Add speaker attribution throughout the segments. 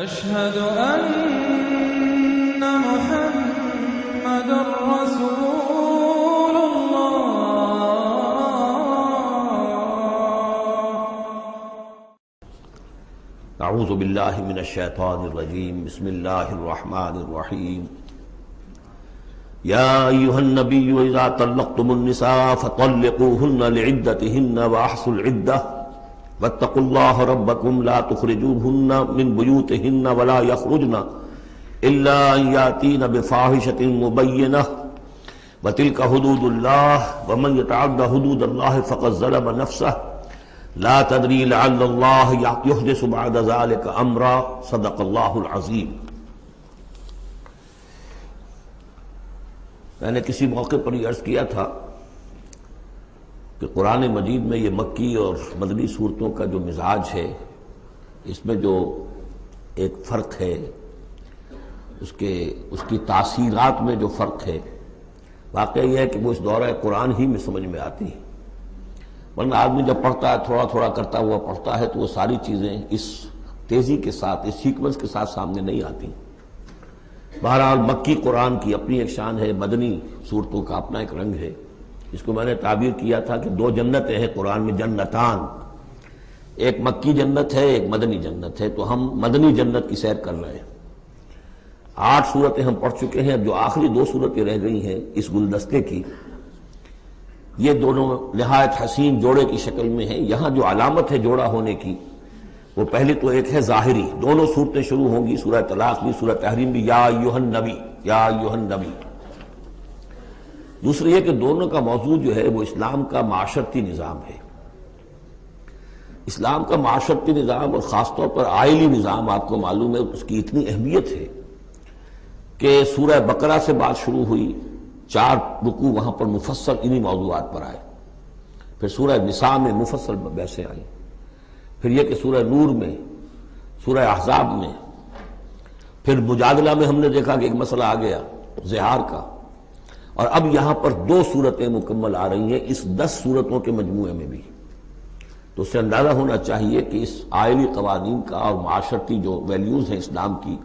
Speaker 1: أشهد أن محمد رسول الله.
Speaker 2: اعوذ باللہ من الشیطان الرجیم. بسم اللہ الرحمن الرحیم. یا ایھا النبی اذا طلقتم النساء فطلقوهن لعدتهن واحصوا العدة واتقوا الله ربكم لا تخرجوهن من بيوتهن ولا يخرجن إلا أن يأتين بفاحشة مبينة وتلك حدود الله ومن يتعد حدود الله فقد ظلم نفسه لا تدري لعل الله يحدث بعد ذلك أمرا. صدق الله العظيم. میں نے کسی موقع پر یہ عرض کیا تھا کہ قرآن مجید میں یہ مکی اور مدنی صورتوں کا جو مزاج ہے، اس میں جو ایک فرق ہے، اس کی تاثیرات میں جو فرق ہے، واقعہ یہ ہے کہ وہ اس دورہ قرآن ہی میں سمجھ میں آتی ہیں. ورنہ آدمی جب پڑھتا ہے، تھوڑا تھوڑا کرتا ہوا پڑھتا ہے، تو وہ ساری چیزیں اس تیزی کے ساتھ، اس سیکوینس کے ساتھ سامنے نہیں آتی. بہرحال مکی قرآن کی اپنی ایک شان ہے، مدنی صورتوں کا اپنا ایک رنگ ہے. اس کو میں نے تعبیر کیا تھا کہ دو جنتیں ہیں قرآن میں، جنتان. ایک مکی جنت ہے، ایک مدنی جنت ہے. تو ہم مدنی جنت کی سیر کر رہے ہیں. 8 صورتیں ہم پڑھ چکے ہیں. اب جو آخری 2 صورتیں رہ گئی ہیں اس گلدستے کی، یہ دونوں نہایت حسین جوڑے کی شکل میں ہیں. یہاں جو علامت ہے جوڑا ہونے کی، وہ پہلی تو ایک ہے ظاہری. دونوں صورتیں شروع ہوں گی، سورہ طلاق بھی، سورہ تحریم بھی، یا ایھا النبی، یا ایھا النبی. دوسری یہ کہ دونوں کا موضوع جو ہے وہ اسلام کا معاشرتی نظام ہے. اسلام کا معاشرتی نظام اور خاص طور پر آئلی نظام، آپ کو معلوم ہے اس کی اتنی اہمیت ہے کہ سورہ بقرہ سے بات شروع ہوئی، 4 رکوع وہاں پر مفصل انہی موضوعات پر آئے. پھر سورہ نساء میں مفصل بحثیں آئیں. پھر یہ کہ سورہ نور میں، سورہ احزاب میں، پھر مجادلہ میں ہم نے دیکھا کہ ایک مسئلہ آ گیا زہار کا. اور اب یہاں پر 2 صورتیں مکمل آ رہی ہیں اس 10 صورتوں کے مجموعے میں بھی. تو اس سے اندازہ ہونا چاہیے کہ اس آئلی قوانین کا اور معاشرتی جو ویلیوز ہیں اسلام کی،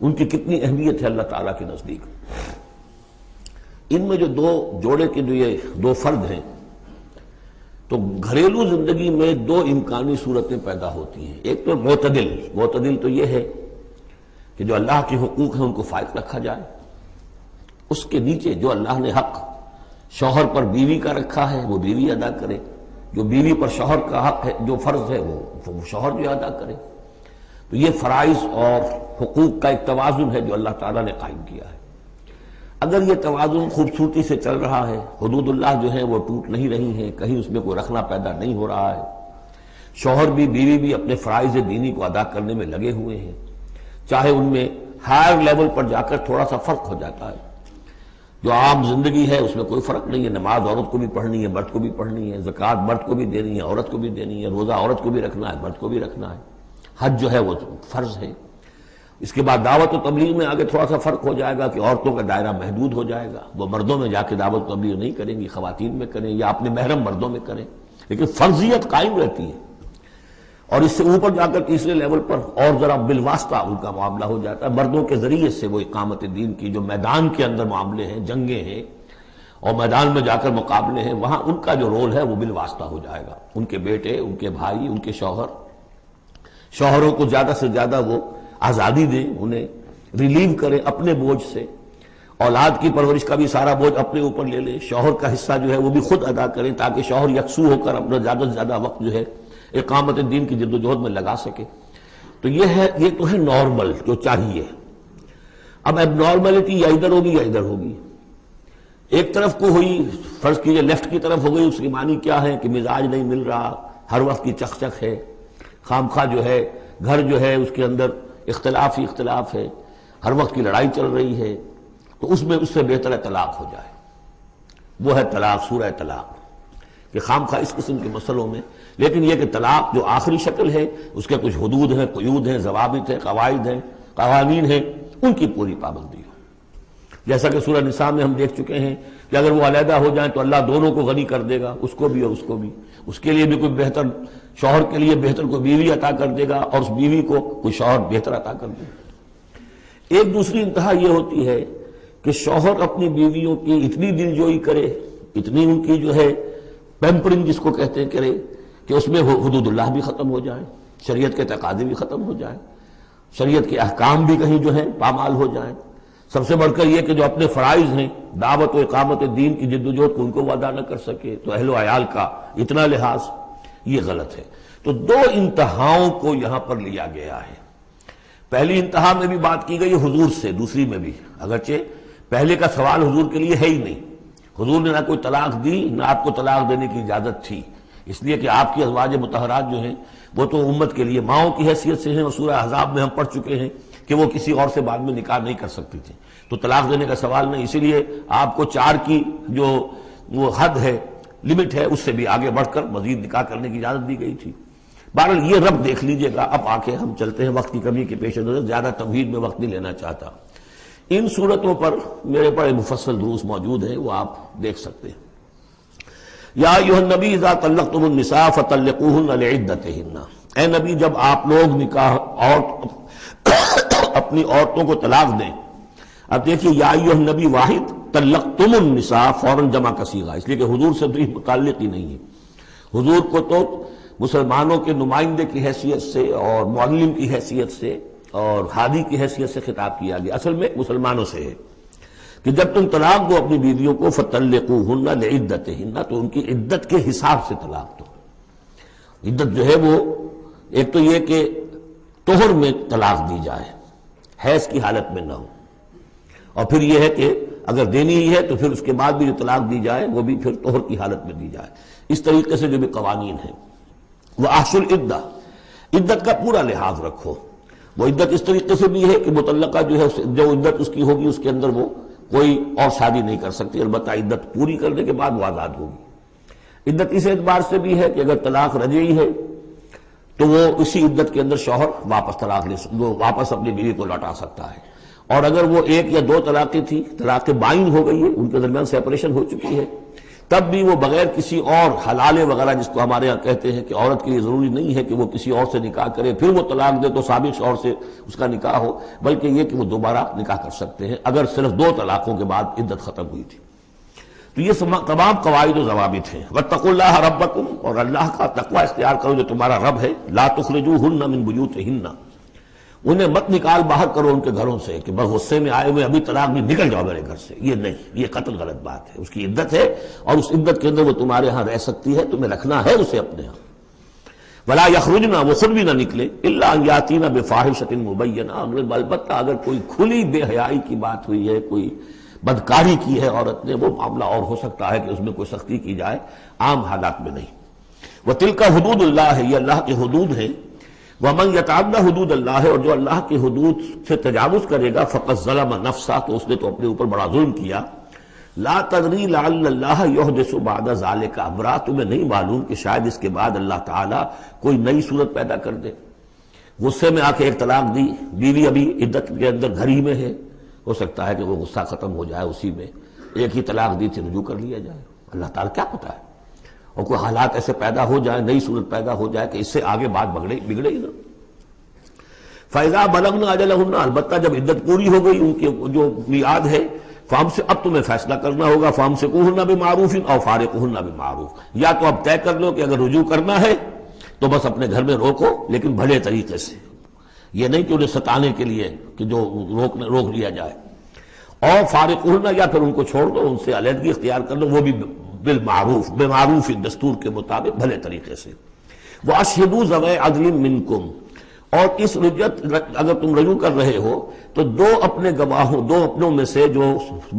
Speaker 2: ان کی کتنی اہمیت ہے اللہ تعالیٰ کے نزدیک. ان میں جو 2 جوڑے کے جو یہ 2 فرد ہیں، تو گھریلو زندگی میں 2 امکانی صورتیں پیدا ہوتی ہیں. ایک تو معتدل تو یہ ہے کہ جو اللہ کے حقوق ہیں ان کو فائق رکھا جائے. اس کے نیچے جو اللہ نے حق شوہر پر بیوی کا رکھا ہے وہ بیوی ادا کرے، جو بیوی پر شوہر کا حق ہے، جو فرض ہے وہ شوہر جو ادا کرے. تو یہ فرائض اور حقوق کا ایک توازن ہے جو اللہ تعالیٰ نے قائم کیا ہے. اگر یہ توازن خوبصورتی سے چل رہا ہے، حدود اللہ جو ہیں وہ ٹوٹ نہیں رہی ہیں، کہیں اس میں کوئی رخنا پیدا نہیں ہو رہا ہے، شوہر بھی بیوی بھی اپنے فرائض دینی کو ادا کرنے میں لگے ہوئے ہیں، چاہے ان میں ہائر لیول پر جا کر تھوڑا سا فرق ہو جاتا ہے. جو عام زندگی ہے اس میں کوئی فرق نہیں ہے. نماز عورت کو بھی پڑھنی ہے، مرد کو بھی پڑھنی ہے. زکوٰۃ مرد کو بھی دینی ہے، عورت کو بھی دینی ہے. روزہ عورت کو بھی رکھنا ہے، مرد کو بھی رکھنا ہے. حج جو ہے وہ فرض ہے. اس کے بعد دعوت و تبلیغ میں آگے تھوڑا سا فرق ہو جائے گا کہ عورتوں کا دائرہ محدود ہو جائے گا. وہ مردوں میں جا کے دعوت و تبلیغ نہیں کریں گی، خواتین میں کریں یا اپنے محرم مردوں میں کریں، لیکن فرضیت قائم رہتی ہے. اور اس سے اوپر جا کر تیسرے لیول پر اور ذرا بالواسطہ ان کا معاملہ ہو جاتا ہے. مردوں کے ذریعے سے وہ اقامت دین کی جو میدان کے اندر معاملے ہیں، جنگیں ہیں اور میدان میں جا کر مقابلے ہیں، وہاں ان کا جو رول ہے وہ بالواسطہ ہو جائے گا. ان کے بیٹے، ان کے بھائی، ان کے شوہروں کو زیادہ سے زیادہ وہ آزادی دیں، انہیں ریلیو کریں اپنے بوجھ سے. اولاد کی پرورش کا بھی سارا بوجھ اپنے اوپر لے لیں. شوہر کا حصہ جو ہے وہ بھی خود ادا کریں تاکہ شوہر یکسو ہو کر اپنا زیادہ سے زیادہ وقت جو ہے اقامت دین کی جد و جہد میں لگا سکے. تو یہ تو ہے نارمل جو چاہیے. اب اب نارملٹی یا ادھر ہوگی یا ادھر ہوگی. ایک طرف کو ہوئی، فرض کیجئے لیفٹ کی طرف ہو گئی. اس کی معنی کیا ہے کہ مزاج نہیں مل رہا، ہر وقت کی چک چک ہے، خام خواہ جو ہے گھر جو ہے اس کے اندر اختلاف ہی اختلاف ہے، ہر وقت کی لڑائی چل رہی ہے. تو اس سے بہتر ہے طلاق ہو جائے. وہ ہے طلاق، سورہ طلاق، کہ خام خواہ اس قسم کے مسئلوں میں. لیکن یہ کہ طلاق جو آخری شکل ہے اس کے کچھ حدود ہیں، قیود ہیں، ضوابط ہیں، قواعد ہیں، قوانین ہیں، ان کی پوری پابندی ہو. جیسا کہ سورہ نساء میں ہم دیکھ چکے ہیں کہ اگر وہ علیحدہ ہو جائیں تو اللہ دونوں کو غنی کر دے گا، اس کو بھی اور اس کو بھی، اس کے لیے بھی کوئی بہتر شوہر کے لیے بہتر کوئی بیوی عطا کر دے گا اور اس بیوی کو کوئی شوہر بہتر عطا کر دے گا۔ ایک دوسری انتہا یہ ہوتی ہے کہ شوہر اپنی بیویوں کی اتنی دلجوئی کرے، اتنی ان کی جو ہے پیمپرنگ جس کو کہتے ہیں کرے، کہ اس میں حدود اللہ بھی ختم ہو جائیں، شریعت کے تقاضے بھی ختم ہو جائیں، شریعت کے احکام بھی کہیں جو ہے پامال ہو جائیں۔ سب سے بڑھ کر یہ کہ جو اپنے فرائض ہیں، دعوت و اقامت دین کی جد و جہد کو ان کو ادا نہ کر سکے، تو اہل و عیال کا اتنا لحاظ، یہ غلط ہے۔ تو دو انتہاؤں کو یہاں پر لیا گیا ہے۔ پہلی انتہا میں بھی بات کی گئی حضور سے، دوسری میں بھی، اگرچہ پہلے کا سوال حضور کے لیے ہے ہی نہیں، حضور نے نہ کوئی طلاق دی نہ آپ کو طلاق دینے کی اجازت تھی، اس لیے کہ آپ کی ازواج مطہرات جو ہیں وہ تو امت کے لیے ماؤں کی حیثیت سے ہیں، اور سورہ احزاب میں ہم پڑھ چکے ہیں کہ وہ کسی اور سے بعد میں نکاح نہیں کر سکتی تھی، تو طلاق دینے کا سوال نہیں، اسی لیے آپ کو 4 کی جو وہ حد ہے، لمٹ ہے، اس سے بھی آگے بڑھ کر مزید نکاح کرنے کی اجازت دی گئی تھی۔ بہرحال یہ رب دیکھ لیجئے گا۔ اب آکے ہم چلتے ہیں، وقت کی کمی کے پیش نظر زیادہ تمہید میں وقت نہیں لینا چاہتا۔ ان صورتوں پر میرے پر مفصل دروس موجود ہیں، وہ آپ دیکھ سکتے ہیں۔ یا ایھا النبی اذا طلقتم النساء فطلقوہن لعدتہن، اے نبی جب آپ لوگ نکاح اور اپنی عورتوں کو طلاق دیں، اب دیکھیے یا ایھا النبی واحد، طلقتم النساء فوراً جمع کا صیغہ، اس لیے کہ حضور سے تو یہ متعلق ہی نہیں ہے۔ حضور کو تو مسلمانوں کے نمائندے کی حیثیت سے اور معلم کی حیثیت سے اور ہادی کی حیثیت سے خطاب کیا گیا، اصل میں مسلمانوں سے ہے کہ جب تم طلاق دو اپنی بیویوں کو فطلقوہن لعدتہن، تو ان کی عدت کے حساب سے طلاق دو۔ عدت جو ہے وہ ایک تو یہ کہ طہر میں طلاق دی جائے، حیض کی حالت میں نہ ہو، اور پھر یہ ہے کہ اگر دینی ہی ہے تو پھر اس کے بعد بھی جو طلاق دی جائے وہ بھی پھر طہر کی حالت میں دی جائے۔ اس طریقے سے جو بھی قوانین ہیں، وَأَحْصُوا الْعِدَّةَ، عدت کا پورا لحاظ رکھو۔ وہ عدت اس طریقے سے بھی ہے کہ مطلقہ جو ہے جو عدت اس کی ہوگی اس کے اندر وہ کوئی اور شادی نہیں کر سکتی، البتہ عدت پوری کرنے کے بعد وہ آزاد ہوگی۔ عدت اس اعتبار سے بھی ہے کہ اگر طلاق رجعی ہے تو وہ اسی عدت کے اندر شوہر واپس اپنی بیوی کو لوٹا سکتا ہے، اور اگر وہ 1 یا 2 طلاقیں تھی، طلاق بائن ہو گئی ہے، ان کے درمیان سیپریشن ہو چکی ہے، تب بھی وہ بغیر کسی اور حلالے وغیرہ جس کو ہمارے ہاں کہتے ہیں کہ عورت کے لیے ضروری نہیں ہے کہ وہ کسی اور سے نکاح کرے پھر وہ طلاق دے تو سابق شوہر سے اس کا نکاح ہو، بلکہ یہ کہ وہ دوبارہ نکاح کر سکتے ہیں اگر صرف 2 طلاقوں کے بعد عدت ختم ہوئی تھی۔ تو یہ تمام قواعد و ضوابط ہیں۔ واتقوا اللہ ربکم، اور اللہ کا تقوی اختیار کرو جو تمہارا رب ہے۔ لا تخرجوہن من بیوتہن، انہیں مت نکال باہر کرو ان کے گھروں سے کہ بس غصے میں آئے ہوئے ابھی طلاق بھی نکل جاؤ میرے گھر سے، یہ نہیں، یہ قطعی غلط بات ہے۔ اس کی عدت ہے اور اس عدت کے اندر وہ تمہارے ہاں رہ سکتی ہے، تمہیں رکھنا ہے اسے اپنے ہاں۔ ولا یخرجن، وہ خود بھی نہ نکلے، الا ان یاتین بفاحشۃ مبینہ، البتہ اگر کوئی کھلی بے حیائی کی بات ہوئی ہے، کوئی بدکاری کی ہے عورت نے، وہ معاملہ اور ہو سکتا ہے کہ اس میں کوئی سختی کی جائے، عام حالات میں نہیں۔ وتلک حدود اللہ، یہ اللہ کے حدود ہیں۔ ومن یتعد حدود اللہ، اور جو اللہ کی حدود سے تجاوز کرے گا، فقد ظلم نفسہ، تو اس نے تو اپنے اوپر بڑا ظلم کیا۔ لا تدری لعل اللہ یحدث بعد ذلک امرا، تمہیں نہیں معلوم کہ شاید اس کے بعد اللہ تعالیٰ کوئی نئی صورت پیدا کر دے۔ غصے میں آ کے ایک طلاق دی، بیوی ابھی عدت کے اندر گھر ہی میں ہے، ہو سکتا ہے کہ وہ غصہ ختم ہو جائے، اسی میں ایک ہی طلاق دی تھی رجوع کر لیا جائے، اللہ تعالیٰ کیا پتہ ہے، اور کوئی حالات ایسے پیدا ہو جائیں، نئی صورت پیدا ہو جائے کہ اس سے آگے بات بگڑے ہی نہ۔ فَإِذَا بَلَغْنَ أَجَلَهُنَّ، البتہ جب عدت پوری ہو گئی ان کی جو میعاد ہے، اب تمہیں فیصلہ کرنا ہوگا، فَأَمْسِكُوهُنَّ بِمَعْرُوفٍ أَوْ فَارِقُوهُنَّ بِمَعْرُوفٍ، یا تو اب طے کر لو کہ اگر رجوع کرنا ہے تو بس اپنے گھر میں روکو، لیکن بھلے طریقے سے، یہ نہیں کہ انہیں ستانے کے لیے کہ جو روک لیا جائے، اور فارقوہن، یا پھر ان کو چھوڑ دو، ان سے علیحدگی اختیار کر لو، وہ بھی بالمعروف، بمعروف دستور کے مطابق بھلے طریقے سے۔ وَأَشْهِدُوا ذَوَيْ عَدْلٍ مِّنْكُمْ، اور اس رجعت اگر تم رجوع کر رہے ہو تو 2 اپنے گواہوں، 2 اپنوں میں سے جو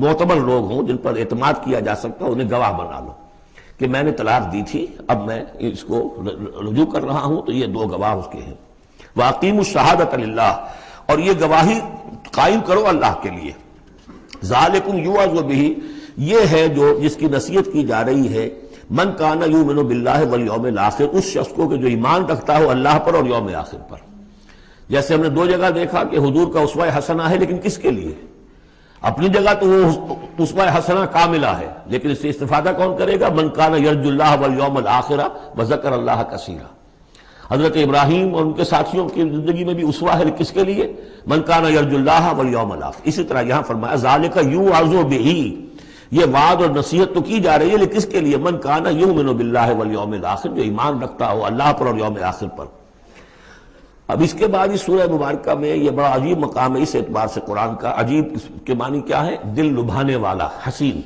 Speaker 2: معتبر لوگ ہوں جن پر اعتماد کیا جا سکتا انہیں گواہ بنا لو کہ میں نے طلاق دی تھی، اب میں اس کو رجوع کر رہا ہوں، تو یہ 2 گواہ اس کے ہیں۔ وَأَقِیمُوا الشَّهَادَةَ لِلَّهِ، اور یہ گواہی قائم کرو اللہ کے لیے۔ ذَلِكُمْ يُوعَظُ بِهِ، یہ ہے جو جس کی نصیحت کی جا رہی ہے، من کان یؤمن باللہ والیوم الآخر، اس شخص کو کہ جو ایمان رکھتا ہو اللہ پر اور یوم آخر پر۔ جیسے ہم نے 2 جگہ دیکھا کہ حضور کا اسوہ حسنہ ہے، لیکن کس کے لیے؟ اپنی جگہ تو وہ اسوہ حسنہ کاملہ ہے، لیکن اس سے استفادہ کون کرے گا؟ من کان یرجو اللہ والیوم الآخر وذکر اللہ کثیرا۔ حضرت ابراہیم اور ان کے ساتھیوں کی زندگی میں بھی اسوہ ہے، کس کے لیے؟ من کان یرجو اللہ والیوم الآخر۔ اسی طرح یہاں فرمایا ذالک یوعظ بہ، یہ وعد اور نصیحت تو کی جا رہی ہے، لیکن کس کے لیے؟ من کان یؤمن باللہ والیوم الآخر، جو ایمان رکھتا ہو اللہ پر اور یوم آخر پر۔ اب اس کے بعد اس سورہ مبارکہ میں یہ بڑا عجیب مقام ہے اس اعتبار سے قرآن کا۔ عجیب کے معنی کیا ہے؟ دل لبھانے والا، حسین۔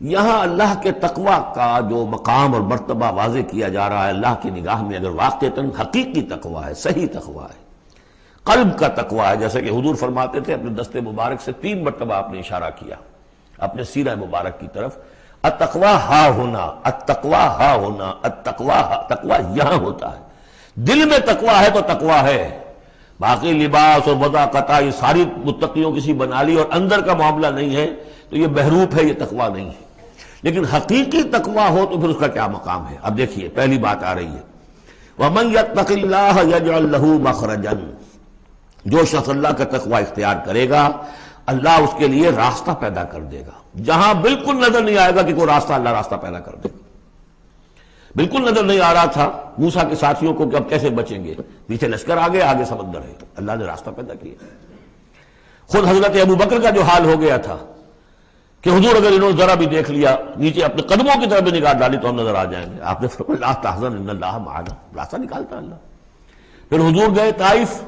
Speaker 2: یہاں اللہ کے تقوی کا جو مقام اور مرتبہ واضح کیا جا رہا ہے اللہ کی نگاہ میں، اگر واقعتاً حقیقی تقوی ہے، صحیح تقوی ہے، قلب کا تقوی ہے، جیسے کہ حضور فرماتے تھے اپنے دست مبارک سے 3 مرتبہ آپ نے اشارہ کیا اپنے سیرہ مبارک کی طرف، التقوی ہا ہونا، التقوی ہا ہونا، التقوی ہا، تقوی یہاں ہوتا ہے۔ دل میں تقوی ہے تو تقوی ہے، باقی لباس اور وضاقت یہ ساری متقیوں کسی بنا لی اور اندر کا معاملہ نہیں ہے تو یہ بہروپ ہے، یہ تقوی نہیں ہے۔ لیکن حقیقی تقوی ہو تو پھر اس کا کیا مقام ہے؟ اب دیکھیے پہلی بات آ رہی ہے، وَمَن يَتَّقِ اللَّهَ يَجْعَل لَّهُ مَخْرَجًا، جو شخص اللہ کا تقوی اختیار کرے گا اللہ اس کے لیے راستہ پیدا کر دے گا، جہاں بالکل نظر نہیں آئے گا کہ کوئی راستہ، اللہ راستہ پیدا کر دے گا۔ بالکل نظر نہیں آ رہا تھا موسیٰ کے ساتھیوں کو کہ اب کیسے بچیں گے، پیچھے لشکر آگے، آگے سمندر ہے، اللہ نے راستہ پیدا کیا۔ خود حضرت ابو بکر کا جو حال ہو گیا تھا کہ حضور اگر انہوں نے ذرا بھی دیکھ لیا، نیچے اپنے قدموں کی طرف بھی نگاہ ڈالی تو ہم نظر آ جائیں گے، آپ نے فرمایا لا تحزن ان اللہ معنا، راستہ نکالتا اللہ۔ پھر حضور گئے طائف،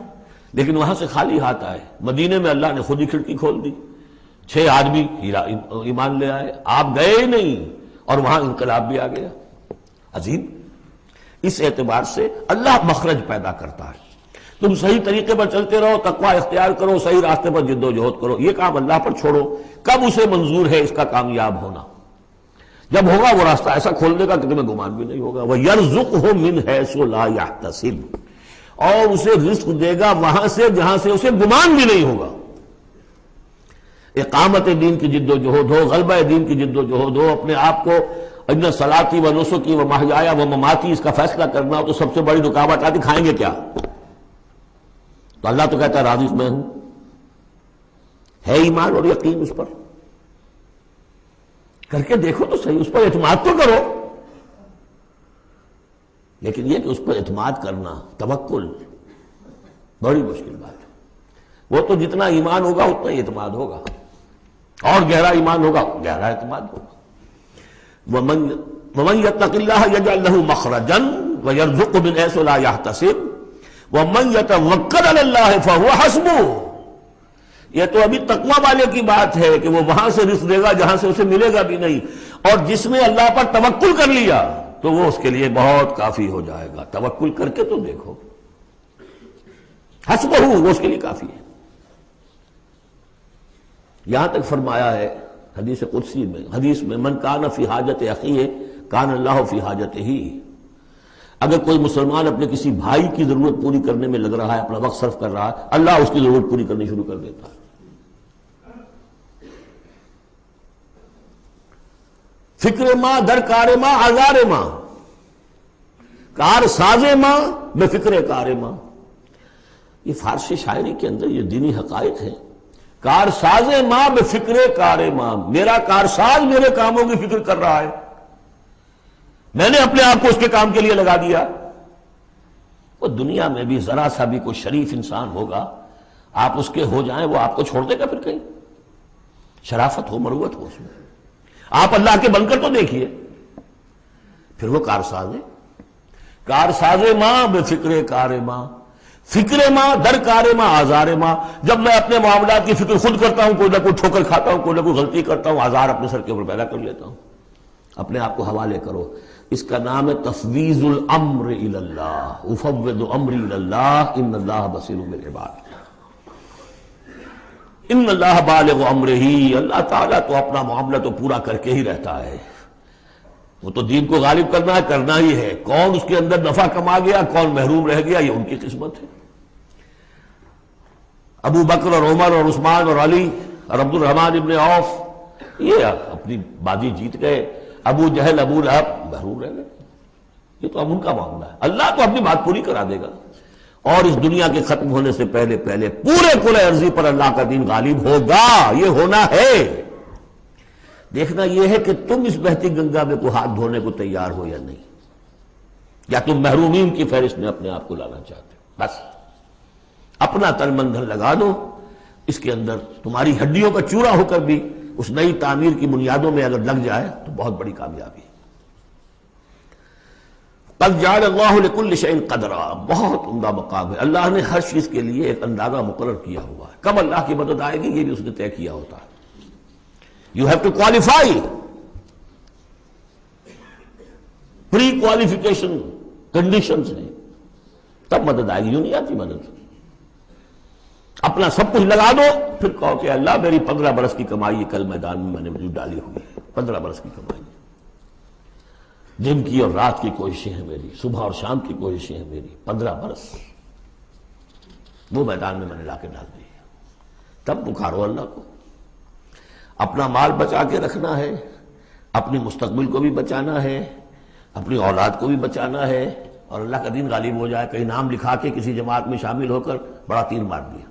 Speaker 2: لیکن وہاں سے خالی ہاتھ آئے، مدینے میں اللہ نے خود ہی کھڑکی کھول دی، 6 آدمی ایمان لے آئے، آپ گئے ہی نہیں اور وہاں انقلاب بھی آ گیا۔ عظیم، اس اعتبار سے اللہ مخرج پیدا کرتا ہے، تم صحیح طریقے پر چلتے رہو، تقوی اختیار کرو، صحیح راستے پر جد و جہد کرو، یہ کام اللہ پر چھوڑو، کب اسے منظور ہے اس کا کامیاب ہونا؟ جب ہوگا وہ راستہ ایسا کھول دے گا کہ تمہیں گمان بھی نہیں ہوگا۔ وَيَرْزُقْهُ مِنْ حَيْثُ لَا يَحْتَسِبُ، اور اسے رزق دے گا وہاں سے جہاں سے اسے گمان بھی نہیں ہوگا۔ اقامت دین کی جد و جہد ہو، غلبہ دین کی جد و جہد ہو، اپنے آپ کو ان صلاتی و نسکی و محیایا و مماتی اس کا فیصلہ کرنا ہو تو سب سے بڑی رکاوٹ آتی کھائیں گے کیا؟ تو اللہ تو کہتا ہے راضی میں ہوں، ہے ایمان اور یقین اس پر، کر کے دیکھو تو صحیح، اس پر اعتماد تو کرو۔ لیکن یہ کہ اس پر اعتماد کرنا، توکل، بڑی مشکل بات ہے۔ وہ تو جتنا ایمان ہوگا اتنا ہی اعتماد ہوگا، اور گہرا ایمان ہوگا گہرا اعتماد ہوگا۔ وَمَن يَتَّقِ اللَّهَ يَجْعَل لَّهُ مَخْرَجًا وَيَرْزُقْهُ مِنْ حَيْثُ لَا يَحْتَسِبُ وَمَن يَتَوَكَّلْ عَلَى اللَّهِ فَهُوَ حَسْبُهُ۔ یہ تو ابھی تقوی والے کی بات ہے کہ وہ وہاں سے رزق دے گا جہاں سے اسے ملے گا بھی نہیں، اور جس نے اللہ پر توکل کر لیا تو وہ اس کے لیے بہت کافی ہو جائے گا۔ توکل کر کے تو دیکھو، حسبہ وہ اس کے لیے کافی ہے۔ یہاں تک فرمایا ہے حدیث قدسی میں، حدیث میں من کان فی حاجت اخیہ کان اللہ فی حاجتہ، اگر کوئی مسلمان اپنے کسی بھائی کی ضرورت پوری کرنے میں لگ رہا ہے، اپنا وقت صرف کر رہا ہے، اللہ اس کی ضرورت پوری کرنی شروع کر دیتا ہے۔ فکر ماں در کار ماں آزار ماں، کار ساز ماں بے فکر کار ماں، یہ فارسی شاعری کے اندر یہ دینی حقائق ہیں۔ کار ساز ماں بے فکر کار ماں، میرا کارساز میرے کاموں کی فکر کر رہا ہے، میں نے اپنے آپ کو اس کے کام کے لیے لگا دیا۔ وہ دنیا میں بھی ذرا سا بھی کوئی شریف انسان ہوگا، آپ اس کے ہو جائیں وہ آپ کو چھوڑ دے گا پھر کہیں؟ شرافت ہو، مروت ہو اس میں، آپ اللہ کے بن کر تو دیکھیے، پھر وہ کارساز ہے۔ کارساز ماں بے فکر کار ماں، فکر ماں در کار ماں آزار ماں، جب میں اپنے معاملات کی فکر خود کرتا ہوں، کوئی نہ کوئی ٹھوکر کھاتا ہوں، کوئی نہ کوئی غلطی کرتا ہوں، آزار اپنے سر کے اوپر پیدا کر لیتا ہوں۔ اپنے آپ کو حوالے کرو، اس کا نام ہے تفویض الامر الی اللہ، افوض امری الی اللہ ان اللہ بصیر بالعباد۔ ان اللہ بالغ امرہ، اللہ تعالیٰ تو اپنا معاملہ تو پورا کر کے ہی رہتا ہے، وہ تو دین کو غالب کرنا ہے، کرنا ہی ہے، کون اس کے اندر نفع کما گیا کون محروم رہ گیا یہ ان کی قسمت ہے۔ ابو بکر اور عمر اور عثمان اور علی اور عبد الرحمن ابن عوف یہ اپنی بازی جیت گئے، ابو جہل ابو لہب محروم رہ گئے، یہ تو اب ان کا معاملہ ہے، اللہ تو اپنی بات پوری کرا دے گا۔ اور اس دنیا کے ختم ہونے سے پہلے پہلے پورے کل ارضی پر اللہ کا دین غالب ہوگا، یہ ہونا ہے۔ دیکھنا یہ ہے کہ تم اس بہتی گنگا میں کو ہاتھ دھونے کو تیار ہو یا نہیں، یا تم محرومین کی فہرست میں اپنے آپ کو لانا چاہتے ہو۔ بس اپنا تن من دھن لگا دو اس کے اندر، تمہاری ہڈیوں کا چورا ہو کر بھی اس نئی تعمیر کی بنیادوں میں اگر لگ جائے تو بہت بڑی کامیابی ہے۔ قد جعل اللہ لکل شیء قدرا، بہت عمدہ مقام ہے، اللہ نے ہر چیز کے لیے ایک اندازہ مقرر کیا ہوا ہے، کب اللہ کی مدد آئے گی یہ بھی اس نے طے کیا ہوتا ہے۔ You have to qualify, pre qualification conditions ہیں، تب مدد آئے گی، یوں نہیں آتی مدد۔ اپنا سب کچھ لگا دو پھر کہو کہ اللہ میری 15 برس کی کمائی کل میدان میں میں نے وجود ڈالی ہوئی ہے، 15 برس کی کمائی، دن کی اور رات کی کوششیں ہیں میری، صبح اور شام کی کوششیں ہیں میری، 15 برس وہ میدان میں نے لا کے ڈال دی ہے۔ تب پکارو اللہ کو۔ اپنا مال بچا کے رکھنا ہے، اپنی مستقبل کو بھی بچانا ہے، اپنی اولاد کو بھی بچانا ہے، اور اللہ کا دین غالب ہو جائے، کہیں نام لکھا کے کسی جماعت میں شامل ہو کر بڑا تیر مار دیا،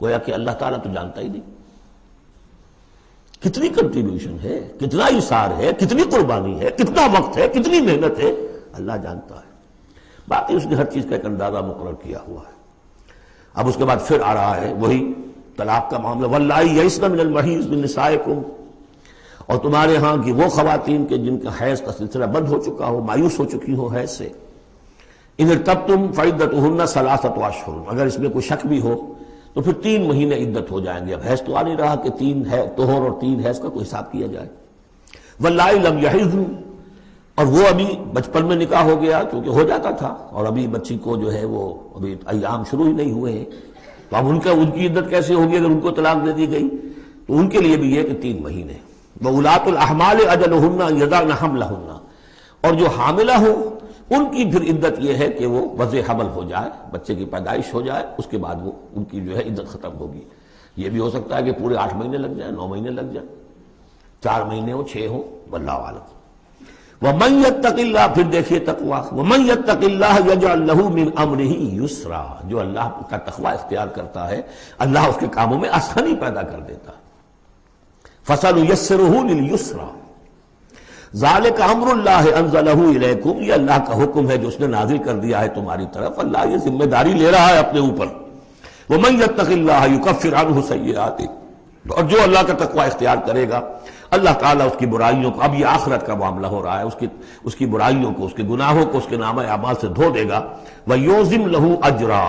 Speaker 2: گویا کہ اللہ تعالیٰ تو جانتا ہی نہیں کتنی کنٹریبیوشن ہے، کتنا اثار ہے، کتنی قربانی ہے، کتنا وقت ہے، کتنی محنت ہے، اللہ جانتا ہے۔ باقی اس نے ہر چیز کا ایک اندازہ مقرر کیا ہوا ہے۔ اب اس کے بعد پھر آ رہا ہے وہی طلاق کا معاملہ، واللائی یئسن من المحیض من نسائکم، اور تمہارے ہاں کی وہ خواتین کے جن کا حیض کا سلسلہ بند ہو چکا ہو، مایوس ہو چکی ہو حیض سے، ان ارتبتم فعدتہن ثلاثۃ اشہر، اگر اس میں کوئی شک بھی ہو تو پھر 3 مہینے عدت ہو جائیں گے۔ اب حیض تو آ نہیں رہا کہ 3 ہے طہر اور 3 حیض کا کوئی حساب کیا جائے۔ واللائی لم یحضن، اور وہ ابھی بچپن میں نکاح ہو گیا کیونکہ ہو جاتا تھا، اور ابھی بچی کو جو ہے وہ ابھی ایام شروع ہی نہیں ہوئے ہیں، تو اب ان کی عدت کیسے ہوگی اگر ان کو طلاق دے دی گئی؟ تو ان کے لیے بھی یہ کہ 3 مہینے۔ وَأُولَاتُ الْأَحْمَالِ أَجَلُهُنَّ أَن يَضَعْنَ حَمْلَهُنَّ، اور جو حاملہ ہو ان کی پھر عدت یہ ہے کہ وہ وضع حمل ہو جائے، بچے کی پیدائش ہو جائے، اس کے بعد وہ ان کی جو ہے عدت ختم ہوگی۔ یہ بھی ہو سکتا ہے کہ پورے 8 مہینے لگ جائیں، 9 مہینے لگ جائیں، 4 مہینے ہو، 6 ہو، واللہ اعلم۔ وَمَن يَتَّقِ اللَّهَ، پھر دیکھیے تقویٰ، وَمَن يَتَّقِ اللَّهَ يَجْعَل لَّهُ مِنْ أَمْرِهِ يُسْرًا، جو اللہ کا تقویٰ اختیار کرتا ہے اللہ اس کے کاموں میں آسانی پیدا کر دیتا ہے۔ فَسَنُيَسِّرُهُ لِلْيُسْرَىٰ، ذالک امر اللہ انزلہ الیکم، یہ اللہ کا حکم ہے جو اس نے نازل کر دیا ہے تمہاری طرف، اللہ یہ ذمہ داری لے رہا ہے اپنے اوپر۔ ومن یتق اللہ یکفر عنہ سیئاتہ، اور جو اللہ کا تقوی اختیار کرے گا اللہ تعالیٰ اس کی برائیوں کو، اب یہ آخرت کا معاملہ ہو رہا ہے، اس کی برائیوں کو، اس کے گناہوں کو اس کے نامہ اعمال سے دھو دے گا۔ ویعظم لہ اجرا،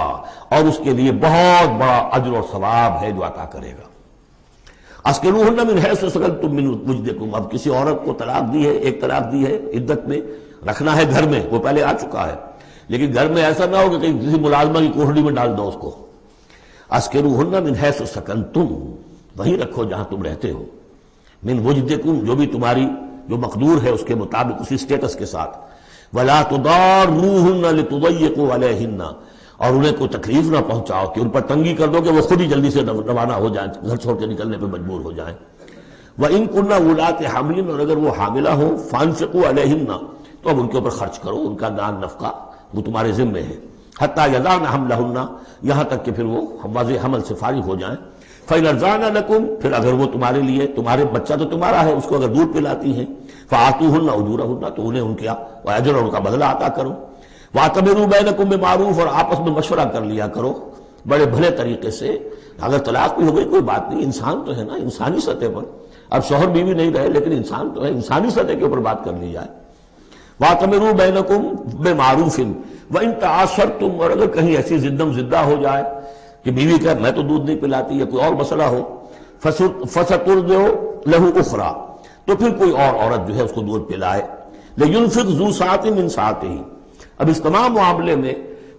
Speaker 2: اور اس کے لیے بہت بڑا اجر اور ثواب ہے جو عطا کرے گا۔ اسکنوہن من حیث سکنتم من وجدکم، اب کسی عورت کو طلاق دی ہے، ایک طلاق دی ہے، عدت میں رکھنا ہے گھر میں، وہ پہلے آ چکا ہے، لیکن گھر میں ایسا نہ ہو کہ کہیں کسی ملازمہ کی کوٹڑی میں ڈال دو اس کو۔ اسکنوہن من حیث سکنتم، وہیں رکھو جہاں تم رہتے ہو، من وجدکم، جو بھی تمہاری جو مقدور ہے اس کے مطابق، اسی سٹیٹس کے ساتھ۔ ولا تضاروہن لتضیقوا علیہن، اور انہیں کوئی تکلیف نہ پہنچاؤ کہ ان پر تنگی کر دو کہ وہ خود ہی جلدی سے روانہ ہو جائیں، گھر چھوڑ کے نکلنے پہ مجبور ہو جائیں۔ وَإِن كُنَّ أُولَاتِ حَمْلٍ، اور اگر وہ حاملہ ہوں، فَأَنفِقُوا عَلَيْهِنَّ، تو اب ان کے اوپر خرچ کرو، ان کا دان نفقہ وہ تمہارے ذمے ہے۔ حَتَّى يَضَعْنَ حَمْلَهُنَّ، یہاں تک کہ پھر وہ واضح حمل سے فارغ ہو جائیں۔ فَإِنْ أَرْضَعْنَ لَكُمْ، پھر اگر وہ تمہارے لیے، تمہارے بچہ تو تمہارا ہے، اس کو اگر دودھ پلاتی ہیں، فَآتُوهُنَّ أُجُورَهُنَّ، تو انہیں ان کا اجر اور ان کا بدلہ عطا کرو۔ وَاعْتَمِرُوا بَيْنَكُمْ بِمَعْرُوفٍ، اور آپس میں مشورہ کر لیا کرو بڑے بھلے طریقے سے۔ اگر طلاق بھی ہو گئی کوئی بات نہیں، انسان تو ہے نا، انسانی سطح پر، اب شوہر بیوی نہیں رہے لیکن انسان تو ہے، انسانی سطح کے اوپر بات کر لی جائے۔ وَاعْتَمِرُوا بَيْنَكُمْ بِمَعْرُوفٍ وَإِن تَعَاثَرْتُمْ، اور اگر کہیں ایسی زدہ ہو جائے کہ بیوی کہ میں تو دودھ نہیں پلاتی یا کوئی اور مسئلہ ہو، فَسَتُرْضِعُ لَهُ أُخْرَىٰ، تو پھر کوئی اور عورت جو ہے اس کو دودھ پلائے۔ لِيُنْفِقْ ذُو سَعَةٍ مِّن سَعَتِهِ، اب اس تمام معاملے میں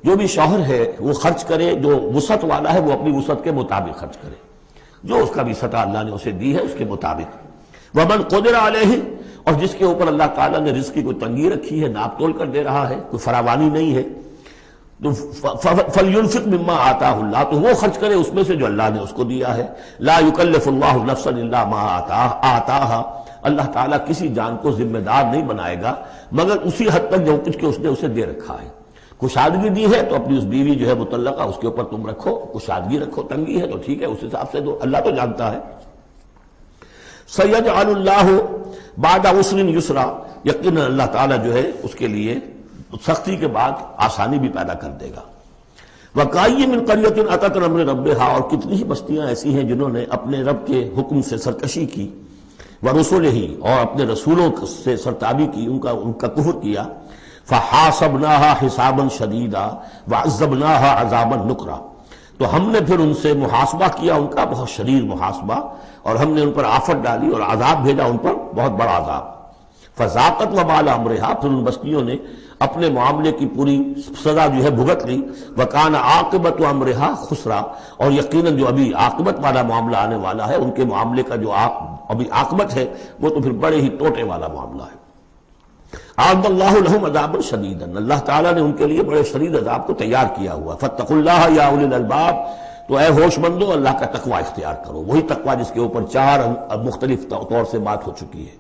Speaker 2: جو بھی شوہر ہے وہ خرچ کرے، جو وسعت والا ہے وہ اپنی وسعت کے مطابق خرچ کرے، جو اس کا بھی سطح اللہ نے اسے دی ہے اس کے مطابق۔ وَمَنْ قُدِرَ عَلَيْهِ، اور جس کے اوپر اللہ تعالیٰ نے رزق کی کوئی تنگی رکھی ہے، ناپ تول کر دے رہا ہے، کوئی فراوانی نہیں ہے، تو فَلْيُنْفِقْ مِمَّا آتَاهُ اللَّهُ، تو وہ خرچ کرے اس میں سے جو اللہ نے اس کو دیا ہے۔ لَا يُكَلِّفُ اللَّهُ نَفْسًا إِلَّا مَا آتَاهَا، اللہ تعالیٰ کسی جان کو ذمہ دار نہیں بنائے گا مگر اسی حد تک جو کچھ کہ اس نے اسے دے رکھا ہے۔ کشادگی دی ہے تو اپنی اس بیوی جو ہے مطلقہ اس کے اوپر تم رکھو، کشادگی رکھو، تنگی ہے تو ٹھیک ہے اس حساب سے دو، اللہ تو جانتا ہے۔ سَيَجْعَلُ اللَّهُ بَعْدَ عُسْرٍ يُسْرًا، یقیناً اللہ تعالیٰ جو ہے اس کے لیے سختی کے بعد آسانی بھی پیدا کر دے گا۔ وَكَأَيٍّ مِّن قَرْيَةٍ أَتَتْ عَنْ أَمْرِ رَبِّهَا، اور کتنی ہی بستیاں ایسی ہیں جنہوں نے اپنے رب کے حکم سے سرکشی کی، وَرُسُلِهِ، اور اپنے رسولوں سے سرتابی کی، ان کا کفر کیا، فَحَاسَبْنَاهَا حِسَابًا شَدِيدًا وَعَذَّبْنَاهَا عَذَابًا نُكْرًا، تو ہم نے پھر ان سے محاسبہ کیا، ان کا بہت شدید محاسبہ، اور ہم نے ان پر آفت ڈالی اور عذاب بھیجا ان پر بہت بڑا عذاب۔ فَذَاقَتْ وَبَالَ أَمْرِهَا، پھر ان بستیوں نے اپنے معاملے کی پوری سزا جو ہے بھگت لی۔ وَكَانَ عَاقِبَةُ أَمْرِهَا خُسْرًا، اور یقیناً جو ابھی عاقبت والا معاملہ آنے والا ہے، ان کے معاملے کا جو ابھی عاقبت ہے وہ تو پھر بڑے ہی ٹوٹے والا معاملہ ہے۔ أَعَدَّ اللَّهُ لَهُمْ عَذَابًا شَدِيدًا، اللہ تعالیٰ نے ان کے لیے بڑے شدید عذاب کو تیار کیا ہوا۔ فَاتَّقُوا اللَّهَ يَا أُولِي الْأَلْبَابِ، تو اے ہوش مندو اللہ کا تقوی اختیار کرو، وہی تقوی جس کے اوپر چار مختلف طور سے بات ہو چکی ہے۔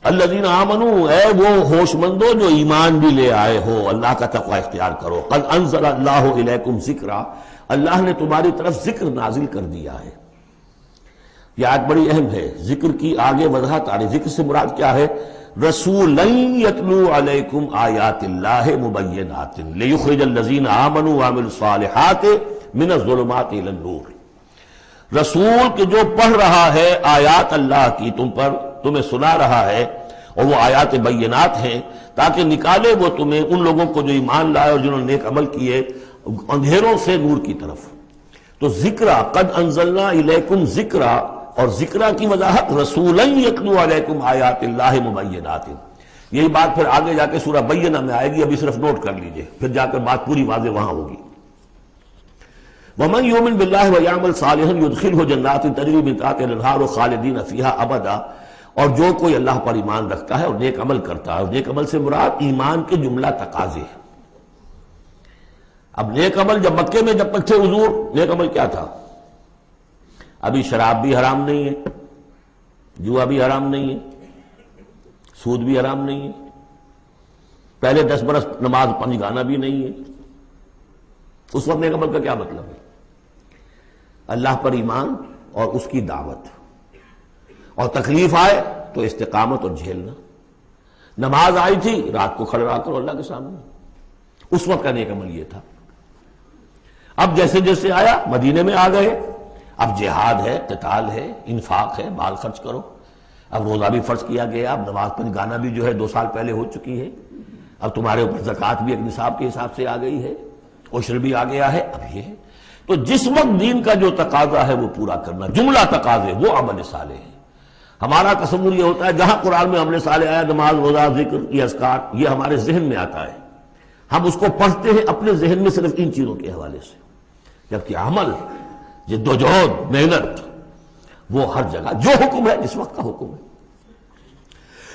Speaker 2: الذین آمنوا، اے وہ ہوش مندو جو ایمان بھی لے آئے ہو، اللہ کا تقوی اختیار کرو۔ قد انزل اللہ الیکم ذکرا، اللہ نے تمہاری طرف ذکر نازل کر دیا ہے۔ یہ آیت بڑی اہم ہے، ذکر کی آگے وضاحت آ رہی۔ ذکر سے مراد کیا ہے؟ رسولا یتلو علیکم آیات اللہ مبینات لیخرج الذین آمنوا وعملوا الصالحات من الظلمات الی النور، رسول کہ جو پڑھ رہا ہے آیات اللہ کی تم پر، تمہیں سنا رہا ہے، اور وہ آیات بینات ہیں تاکہ نکالے وہ تمہیں، ان لوگوں کو جو ایمان لائے اور جنہوں نے نیک عمل کیے، اندھیروں سے نور کی طرف۔ تو ذکرہ، قد انزلنا الیکم ذکرہ، اور ذکرہ کی وضاحت رسولا یتلو علیکم آیات اللہ مبینات، یہی بات پھر آگے جا کے سورہ بینہ میں آئے گی، ابھی صرف نوٹ کر لیجئے، پھر جا کر بات پوری واضح وہاں ہوگی۔ وَمَن يُؤْمِن بِاللَّهِ وَيَعْمَلْ صَالِحًا يُدْخِلْهُ جَنَّاتٍ تَجْرِي مِن تَحْتِهَا الْأَنْهَارُ خَالِدِينَ فِيهَا أَبَدًا، اور جو کوئی اللہ پر ایمان رکھتا ہے اور نیک عمل کرتا ہے، اور نیک عمل سے مراد ایمان کے جملہ تقاضے ہیں۔ اب نیک عمل جب مکے میں جب تک تھے حضور، نیک عمل کیا تھا؟ ابھی شراب بھی حرام نہیں ہے، جوا بھی حرام نہیں ہے، سود بھی حرام نہیں ہے، پہلے 10 برس نماز پنج گانا بھی نہیں ہے۔ اس وقت نیک عمل کا کیا مطلب ہے؟ اللہ پر ایمان اور اس کی دعوت، اور تکلیف آئے تو استقامت اور جھیلنا۔ نماز آئی تھی، رات کو کھڑا رہا کرو اللہ کے سامنے، اس وقت کا نیک عمل یہ تھا۔ اب جیسے جیسے آیا مدینے میں آ گئے، اب جہاد ہے، قتال ہے، انفاق ہے، مال خرچ کرو، اب روزہ بھی فرض کیا گیا، اب نماز پنج گانا بھی جو ہے 2 سال پہلے ہو چکی ہے، اب تمہارے اوپر زکوٰۃ بھی ایک نصاب کے حساب سے آ گئی ہے، عشر بھی آ گیا ہے، اب یہ ہے۔ تو جس وقت دین کا جو تقاضا ہے وہ پورا کرنا، جملہ تقاضے وہ عمل صالح ہے۔ ہمارا تصور یہ ہوتا ہے جہاں قرآن میں عمل صالح آیا، نماز، روزہ، ذکر، یہ اذکار، یہ ہمارے ذہن میں آتا ہے، ہم اس کو پڑھتے ہیں اپنے ذہن میں صرف ان چیزوں کے حوالے سے، جبکہ عمل، جدوجہد، محنت، وہ ہر جگہ جو حکم ہے جس وقت کا حکم ہے۔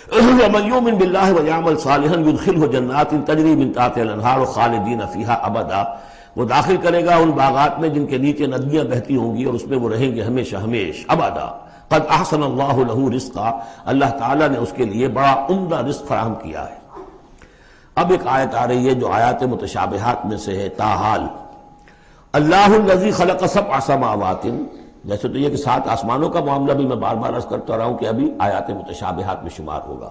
Speaker 2: وَمَن يُؤْمِن بِاللَّهِ وَيَعْمَلْ صَالِحًا يُدْخِلْهُ جَنَّاتٍ تَجْرِي مِن تَحْتِهَا الْأَنْهَارُ خَالِدِينَ فِيهَا أَبَدًا، وہ داخل کرے گا ان باغات میں جن کے نیچے ندیاں بہتی ہوں گی، اور اس میں وہ رہیں گے ہمیشہ ہمیش، ابدا۔ قد احسن اللہ لہ رزقا، اللہ تعالیٰ نے اس کے لیے بڑا عمدہ رزق فراہم کیا ہے۔ اب ایک آیت آ رہی ہے جو آیات متشابہات میں سے ہے، تاحال اللہ الذی خلق 7 سماوات، جیسے تو یہ کہ 7 آسمانوں کا معاملہ بھی میں بار بار عرض کرتا رہا ہوں کہ ابھی آیات متشابہات میں شمار ہوگا۔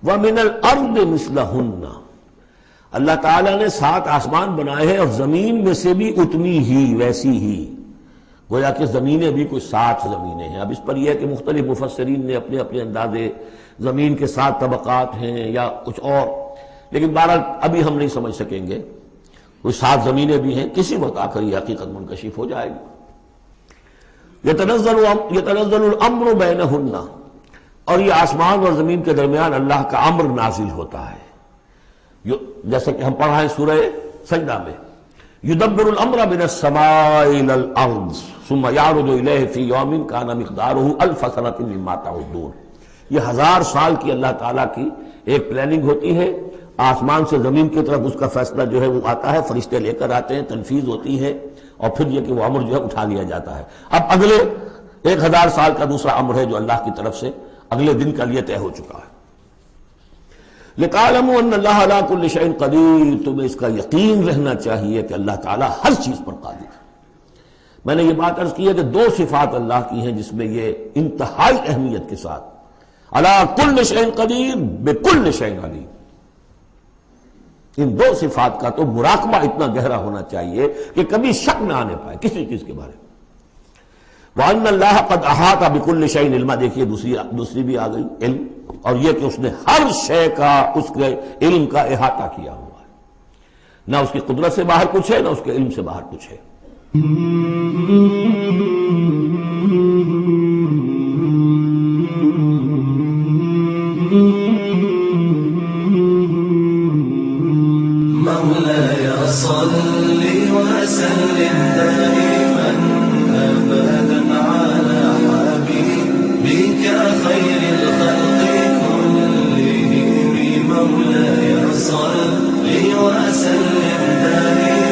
Speaker 2: وَمِنَ الْأَرْضِ مِثْلَهُنَّ، اللہ تعالیٰ نے 7 آسمان بنائے ہیں اور زمین میں سے بھی اتنی ہی، ویسی ہی، گویا کہ زمینیں بھی کوئی 7 زمینیں ہیں۔ اب اس پر یہ ہے کہ مختلف مفسرین نے اپنے اپنے اندازے، زمین کے 7 طبقات ہیں یا کچھ اور، لیکن بہرحال ابھی ہم نہیں سمجھ سکیں گے، کوئی 7 زمینیں بھی ہیں، کسی وقت آ کر یہ حقیقت منکشف ہو جائے گی۔ یتنزل الامر بینہن، اور یہ آسمان اور زمین کے درمیان اللہ کا امر نازل ہوتا ہے، جیسا کہ ہم پڑھا ہے سورہ سجدہ میں، یدبر الامر من السماء الى الارض ثم یعرج الیہ فی یوم کان مقدارہ 1000 سنۃ مما تعدون، یہ 1000 سال کی اللہ تعالیٰ کی ایک پلاننگ ہوتی ہے، آسمان سے زمین کی طرف اس کا فیصلہ جو ہے وہ آتا ہے، فرشتے لے کر آتے ہیں، تنفیذ ہوتی ہے، اور پھر یہ کہ وہ امر جو ہے اٹھا لیا جاتا ہے۔ اب اگلے 1000 سال کا دوسرا امر ہے جو اللہ کی طرف سے اگلے دن کا لیے طے ہو چکا ہے۔ لِتَعْلَمُوا أَنَّ اللَّهَ عَلَىٰ كُلِّ شَيْءٍ قَدِيرٌ، تمہیں اس کا یقین رہنا چاہیے کہ اللہ تعالیٰ ہر چیز پر قادر ہے۔ میں نے یہ بات عرض کی ہے کہ دو صفات اللہ کی ہیں جس میں یہ انتہائی اہمیت کے ساتھ عَلَىٰ كُلِّ شَيْءٍ قَدِيرٌ بِكُلِّ شَيْءٍ عَلِيمٌ، ان دو صفات کا تو مراقبہ اتنا گہرا ہونا چاہیے کہ کبھی شک نہ آنے پائے کسی چیز کے بارے میں۔ وَأَنَّ اللَّهَ قَدْ أَحَاطَ بِكُلِّ شَيْءٍ عِلْمًا، دیکھیے دوسری بھی آ گئی علم، اور یہ کہ اس نے ہر شے کا اس کے علم کا احاطہ کیا ہوا ہے، نہ اس کی قدرت سے باہر کچھ ہے نہ اس کے علم سے باہر کچھ ہے۔
Speaker 1: مولاي صل وسلم دائما أبدا على حبيبك خير الخلق كلهم، مولاي صل وسلم دائما